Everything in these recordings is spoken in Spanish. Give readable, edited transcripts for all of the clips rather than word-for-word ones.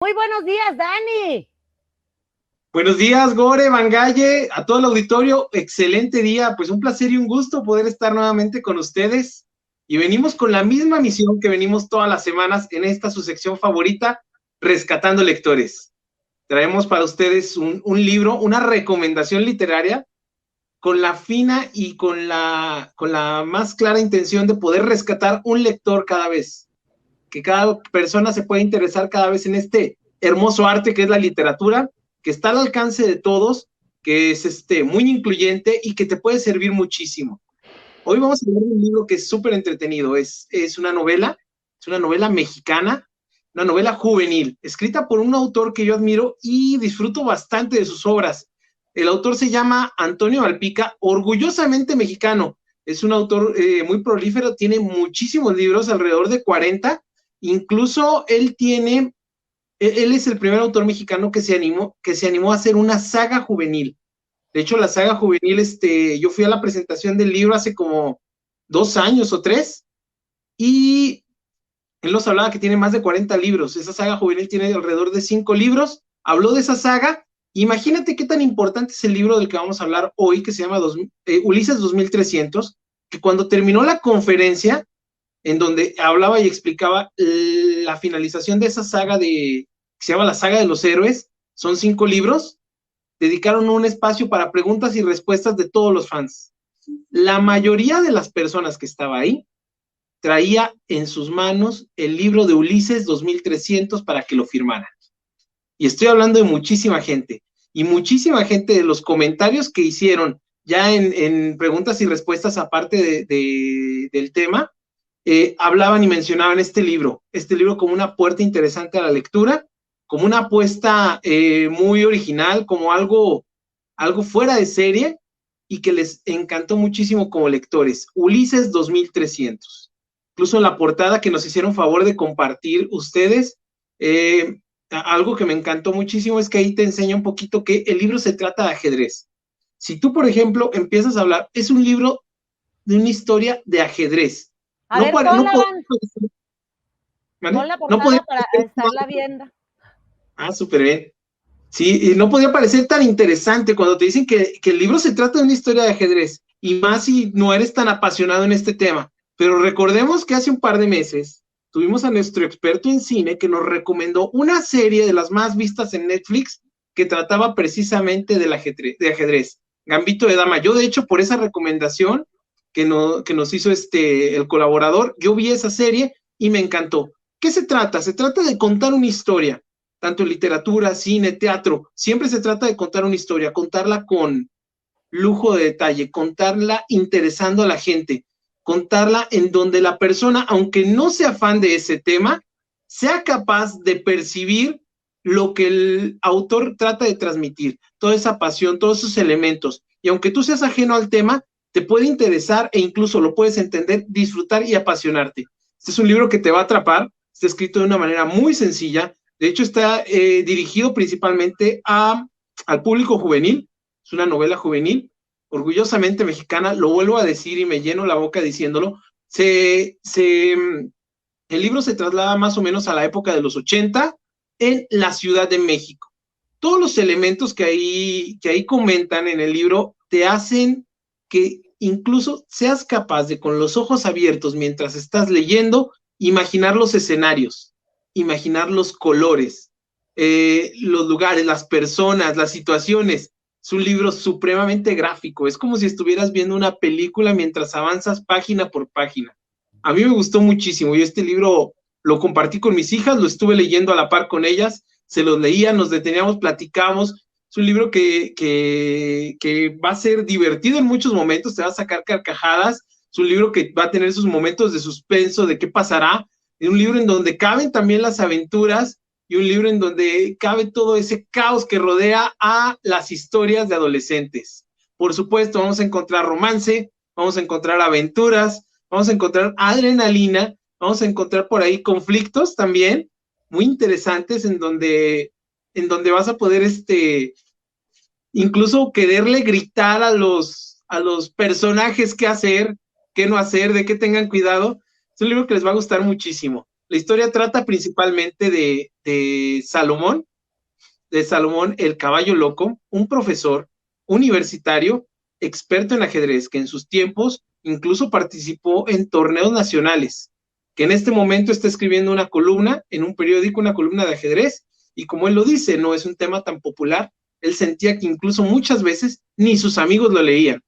Muy buenos días, Dani. Buenos días, Gore, Bangalle, a todo el auditorio, excelente día, pues un placer y un gusto poder estar nuevamente con ustedes y venimos con la misma misión que venimos todas las semanas en esta su sección favorita, Rescatando Lectores. Traemos para ustedes un libro, una recomendación literaria con la fina y con la más clara intención de poder rescatar un lector cada vez, que cada persona se pueda interesar cada vez en este hermoso arte que es la literatura, que está al alcance de todos, que es muy incluyente y que te puede servir muchísimo. Hoy vamos a hablar de un libro que es súper entretenido, es una novela mexicana, una novela juvenil, escrita por un autor que yo admiro y disfruto bastante de sus obras. El autor se llama Antonio Malpica, orgullosamente mexicano. Es un autor muy prolífero, tiene muchísimos libros, alrededor de 40. Incluso él es el primer autor mexicano que se animó a hacer una saga juvenil. De hecho, la saga juvenil, yo fui a la presentación del libro hace como 2 años o 3, y él nos hablaba que tiene más de 40 libros. Esa saga juvenil tiene alrededor de 5 libros. Habló de esa saga. Imagínate qué tan importante es el libro del que vamos a hablar hoy, que se llama Ulises 2300, que cuando terminó la conferencia, en donde hablaba y explicaba la finalización de esa saga que se llama la saga de los héroes, son 5 libros, dedicaron un espacio para preguntas y respuestas de todos los fans. La mayoría de las personas que estaba ahí traía en sus manos el libro de Ulises 2300 para que lo firmaran. Y estoy hablando de muchísima gente. Y muchísima gente de los comentarios que hicieron ya en preguntas y respuestas aparte del tema, hablaban y mencionaban este libro como una puerta interesante a la lectura, como una apuesta muy original, como algo fuera de serie y que les encantó muchísimo como lectores. Ulises 2300. Incluso en la portada que nos hicieron favor de compartir ustedes, algo que me encantó muchísimo es que ahí te enseña un poquito que el libro se trata de ajedrez. Si tú, por ejemplo, empiezas a hablar, es un libro de una historia de ajedrez. A ver, ponla, No, Van. Pon ¿vale? la No podía portada para estarla viendo. súper bien. Sí, y no podía parecer tan interesante cuando te dicen que el libro se trata de una historia de ajedrez, y más si no eres tan apasionado en este tema. Pero recordemos que hace un par de meses tuvimos a nuestro experto en cine que nos recomendó una serie de las más vistas en Netflix que trataba precisamente del ajedrez, Gambito de Dama. Yo, de hecho, por esa recomendación que nos hizo el colaborador, yo vi esa serie y me encantó. ¿Qué se trata? Se trata de contar una historia, tanto en literatura, cine, teatro. Siempre se trata de contar una historia, contarla con lujo de detalle, contarla interesando a la gente, contarla en donde la persona, aunque no sea fan de ese tema, sea capaz de percibir lo que el autor trata de transmitir, toda esa pasión, todos esos elementos. Y aunque tú seas ajeno al tema, te puede interesar e incluso lo puedes entender, disfrutar y apasionarte. Este es un libro que te va a atrapar, está escrito de una manera muy sencilla. De hecho, está dirigido principalmente al público juvenil. Es una novela juvenil, orgullosamente mexicana, lo vuelvo a decir y me lleno la boca diciéndolo. El libro se traslada más o menos a la época de los 80 en la Ciudad de México. Todos los elementos que ahí comentan en el libro te hacen que incluso seas capaz de, con los ojos abiertos mientras estás leyendo, imaginar los escenarios, imaginar los colores, los lugares, las personas, las situaciones. Es un libro supremamente gráfico, es como si estuvieras viendo una película mientras avanzas página por página. A mí me gustó muchísimo y este libro lo compartí con mis hijas, lo estuve leyendo a la par con ellas, se los leía, nos deteníamos, platicábamos. Es un libro que va a ser divertido en muchos momentos, te va a sacar carcajadas. Es un libro que va a tener sus momentos de suspenso, de qué pasará. Es un libro en donde caben también las aventuras y un libro en donde cabe todo ese caos que rodea a las historias de adolescentes. Por supuesto, vamos a encontrar romance, vamos a encontrar aventuras, vamos a encontrar adrenalina, vamos a encontrar por ahí conflictos también muy interesantes en donde vas a poder incluso quererle gritar a los personajes qué hacer, qué no hacer, de qué tengan cuidado. Es un libro que les va a gustar muchísimo. La historia trata principalmente de Salomón el caballo loco, un profesor universitario experto en ajedrez que en sus tiempos incluso participó en torneos nacionales, que en este momento está escribiendo una columna en un periódico, una columna de ajedrez, y como él lo dice, no es un tema tan popular, él sentía que incluso muchas veces ni sus amigos lo leían.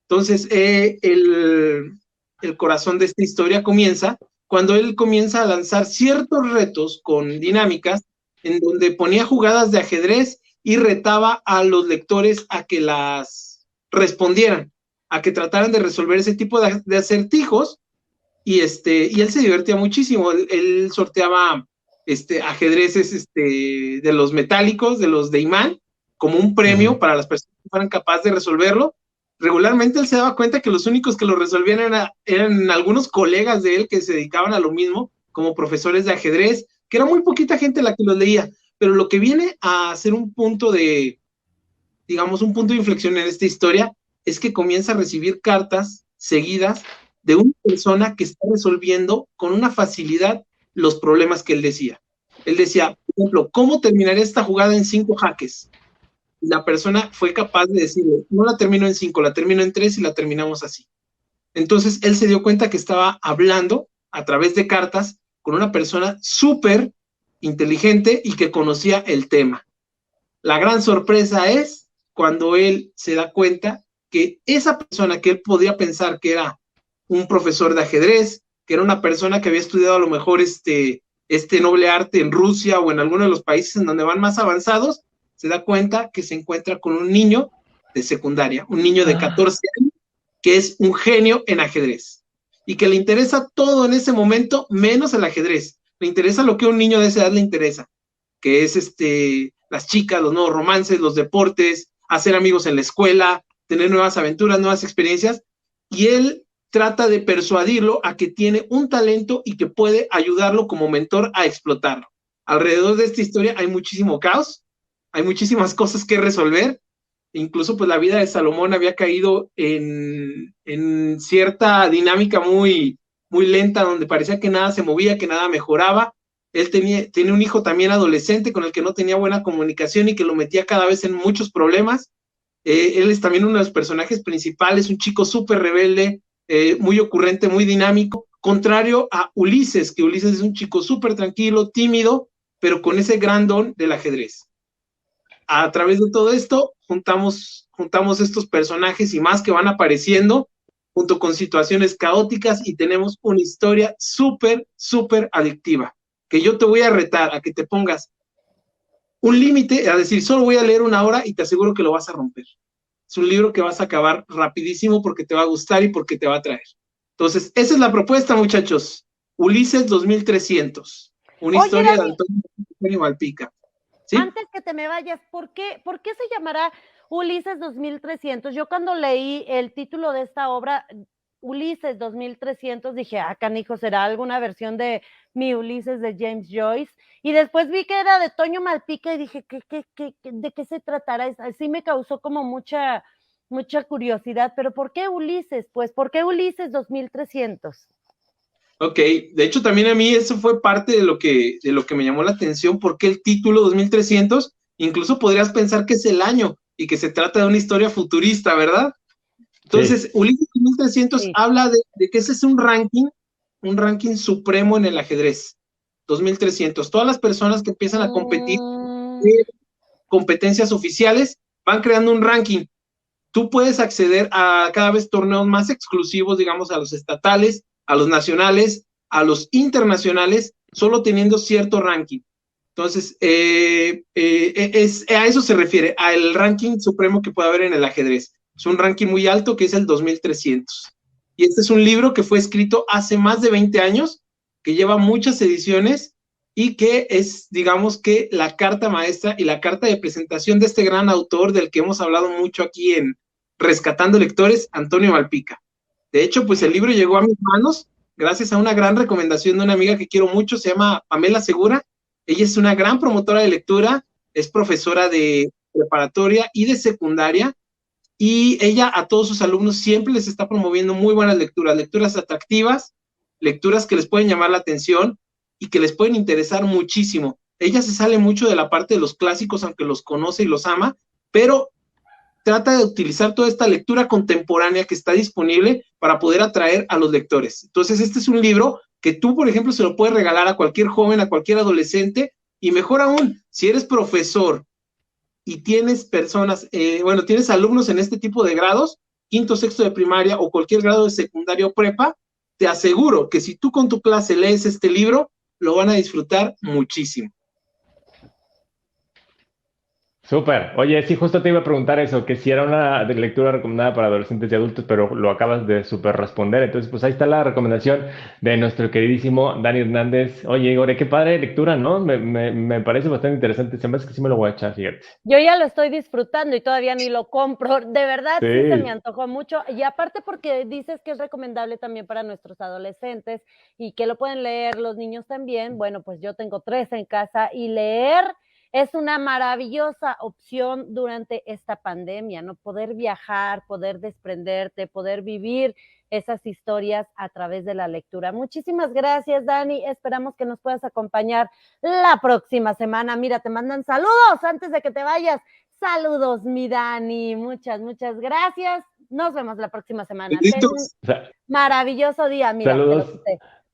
Entonces, el corazón de esta historia comienza cuando él comienza a lanzar ciertos retos con dinámicas en donde ponía jugadas de ajedrez y retaba a los lectores a que las respondieran, a que trataran de resolver ese tipo de acertijos, y él se divertía muchísimo. Él sorteaba ajedrezes de los metálicos, de los de imán, como un premio para las personas que fueran capaces de resolverlo. Regularmente él se daba cuenta que los únicos que lo resolvían eran algunos colegas de él que se dedicaban a lo mismo, como profesores de ajedrez, que era muy poquita gente la que los leía, pero lo que viene a ser un punto de inflexión en esta historia es que comienza a recibir cartas seguidas de una persona que está resolviendo con una facilidad los problemas que él decía. Él decía, por ejemplo, ¿cómo terminaría esta jugada en 5 jaques? Y la persona fue capaz de decirle, no la termino en 5, la termino en 3 y la terminamos así. Entonces él se dio cuenta que estaba hablando a través de cartas con una persona súper inteligente y que conocía el tema. La gran sorpresa es cuando él se da cuenta que esa persona que él podía pensar que era un profesor de ajedrez, que era una persona que había estudiado a lo mejor este noble arte en Rusia o en alguno de los países en donde van más avanzados, se da cuenta que se encuentra con un niño de secundaria, un niño de 14 años, que es un genio en ajedrez, y que le interesa todo en ese momento, menos el ajedrez. Le interesa lo que a un niño de esa edad le interesa, que es las chicas, los nuevos romances, los deportes, hacer amigos en la escuela, tener nuevas aventuras, nuevas experiencias, y él trata de persuadirlo a que tiene un talento y que puede ayudarlo como mentor a explotarlo. Alrededor de esta historia hay muchísimo caos, hay muchísimas cosas que resolver, incluso pues la vida de Salomón había caído en cierta dinámica muy, muy lenta, donde parecía que nada se movía, que nada mejoraba. Él tiene un hijo también adolescente con el que no tenía buena comunicación y que lo metía cada vez en muchos problemas. Él es también uno de los personajes principales, un chico súper rebelde, muy ocurrente, muy dinámico, contrario a Ulises, que Ulises es un chico súper tranquilo, tímido, pero con ese gran don del ajedrez. A través de todo esto, juntamos estos personajes y más que van apareciendo, junto con situaciones caóticas, y tenemos una historia súper, súper adictiva, que yo te voy a retar a que te pongas un límite, a decir, solo voy a leer 1 hora y te aseguro que lo vas a romper. Es un libro que vas a acabar rapidísimo porque te va a gustar y porque te va a atraer. Entonces, esa es la propuesta, muchachos. Ulises 2300, una historia de Antonio Malpica. ¿Sí? Antes que te me vayas, ¿por qué se llamará Ulises 2300? Yo cuando leí el título de esta obra, Ulises 2300, dije, canijo, ¿será alguna versión de mi Ulises de James Joyce? Y después vi que era de Toño Malpica y dije, ¿de qué se tratará? Así me causó como mucha curiosidad, pero ¿por qué Ulises? Pues, ¿por qué Ulises 2300? Ok, de hecho también a mí eso fue parte de lo que me llamó la atención, porque el título 2300, incluso podrías pensar que es el año y que se trata de una historia futurista, ¿verdad? Entonces, sí. Ulises 2300 sí. Habla de que ese es un ranking supremo en el ajedrez, 2300. Todas las personas que empiezan a competir en competencias oficiales van creando un ranking. Tú puedes acceder a cada vez torneos más exclusivos, digamos, a los estatales, a los nacionales, a los internacionales, solo teniendo cierto ranking. Entonces, a eso se refiere, al ranking supremo que puede haber en el ajedrez. Es un ranking muy alto que es el 2300. Y este es un libro que fue escrito hace más de 20 años, que lleva muchas ediciones y que es, digamos, que la carta maestra y la carta de presentación de este gran autor del que hemos hablado mucho aquí en Rescatando Lectores, Antonio Malpica. De hecho, pues el libro llegó a mis manos gracias a una gran recomendación de una amiga que quiero mucho, se llama Pamela Segura. Ella es una gran promotora de lectura, es profesora de preparatoria y de secundaria, y ella a todos sus alumnos siempre les está promoviendo muy buenas lecturas, lecturas atractivas, lecturas que les pueden llamar la atención, y que les pueden interesar muchísimo. Ella se sale mucho de la parte de los clásicos, aunque los conoce y los ama, pero trata de utilizar toda esta lectura contemporánea que está disponible para poder atraer a los lectores. Entonces, este es un libro que tú, por ejemplo, se lo puedes regalar a cualquier joven, a cualquier adolescente, y mejor aún, si eres profesor y tienes personas, tienes alumnos en este tipo de grados, quinto, sexto de primaria o cualquier grado de secundaria o prepa, te aseguro que si tú con tu clase lees este libro, lo van a disfrutar muchísimo. Súper. Oye, sí, justo te iba a preguntar eso, que si era una lectura recomendada para adolescentes y adultos, pero lo acabas de súper responder. Entonces, pues ahí está la recomendación de nuestro queridísimo Dani Hernández. Oye, Igor, qué padre lectura, ¿no? Me parece bastante interesante. Se me hace que sí me lo voy a echar, fíjate. Yo ya lo estoy disfrutando y todavía ni lo compro. De verdad, sí se me Sí. antojó mucho. Y aparte porque dices que es recomendable también para nuestros adolescentes y que lo pueden leer los niños también. Bueno, pues yo tengo 3 en casa y leer es una maravillosa opción durante esta pandemia, ¿no? Poder viajar, poder desprenderte, poder vivir esas historias a través de la lectura. Muchísimas gracias, Dani. Esperamos que nos puedas acompañar la próxima semana. Mira, te mandan saludos antes de que te vayas. Saludos, mi Dani. Muchas, muchas gracias. Nos vemos la próxima semana. Ten un maravilloso día. Mira, saludos.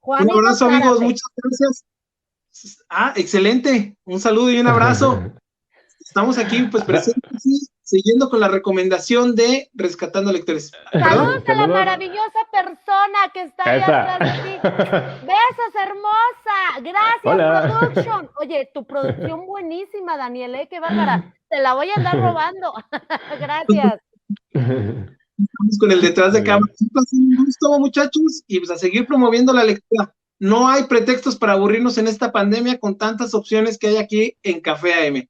Un abrazo, amigos. Muchas gracias. Excelente. Un saludo y un abrazo. Estamos aquí, pues, presentes, siguiendo con la recomendación de Rescatando Lectores. Saludos a la maravillosa persona que está ahí atrás de ti. Besos, hermosa. Gracias, hola. Production. Oye, tu producción buenísima, Daniel, qué bárbara. Te la voy a andar robando. Gracias. Estamos con el detrás de cámara. Un gusto, muchachos, y pues a seguir promoviendo la lectura. No hay pretextos para aburrirnos en esta pandemia con tantas opciones que hay aquí en Café AM.